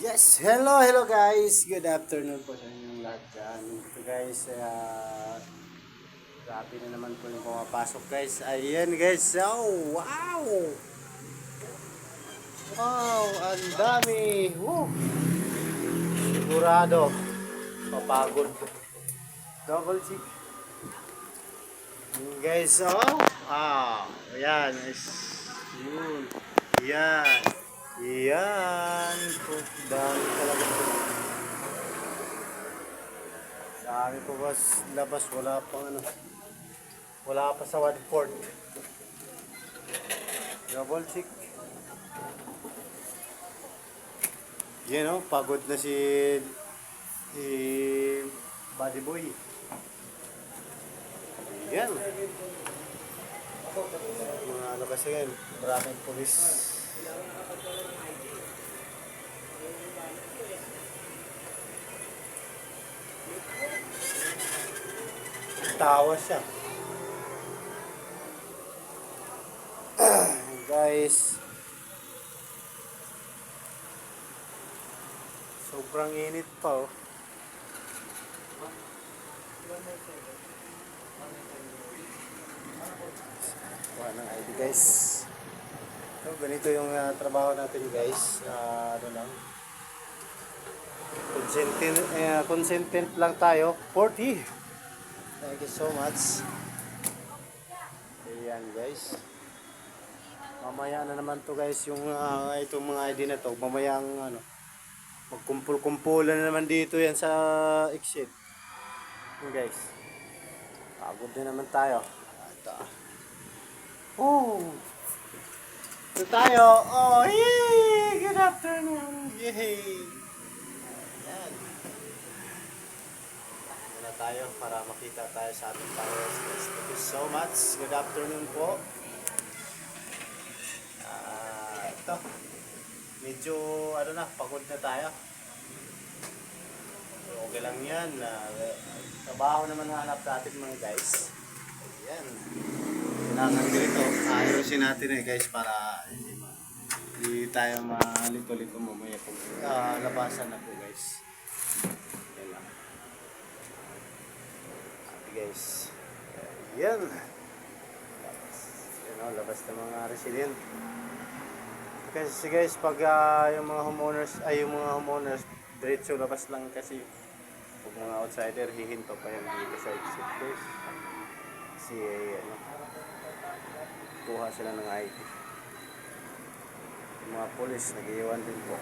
Yes, hello guys. Good afternoon po sa inyong lahat dyan. Ito guys, grabe na naman po yung pumapasok guys. Ayan guys, oh wow! Wow, ang dami! Woo! Sigurado, papagod. Double check. Yun guys, oh! Ayan, guys. Yun. Yan. Yan. Dami talaga po. Dami po ba labas, wala pang ano. Wala pa sa 1/4. Double check. Yan o, pagod na si Buddy Boy. Yan. Mga ano kasi yan, maraming pulis. Tawa siya. Guys, sobrang init pa oh. Wala ng ID guys. So, ganito yung trabaho natin guys. Ano lang. Consentent lang tayo. 40. Thank you so much. Ayan guys. Mamaya na naman to guys yung itong mga ID na to. Mamaya ang ano, magkumpul-kumpulan na naman dito yan sa exit. Yun guys. Pagod na naman tayo. Ito. Oh! Ito tayo. Oh, yay! Good afternoon. Yay! Yan. Muna tayo para makita tayo sa ating followers. Thank you so much. Good afternoon po. Ito. Medyo ano na, pagod na tayo. So, okay lang yan. Trabaho naman hanap natin mga guys. Ayan. Kailangan dito. Ayusin natin guys para hindi tayo malito-lito mamaya pag labasan na po guys. Ayan lang. Happy guys. Ayan. Labas ng mga resident. Kasi guys, pag yung mga homeowners, diretso labas lang kasi pag mga outsider, hihinto pa yan dito sa exit guys. Kasi kuha sila ng ID. Yung mga police, nag-iwan din po.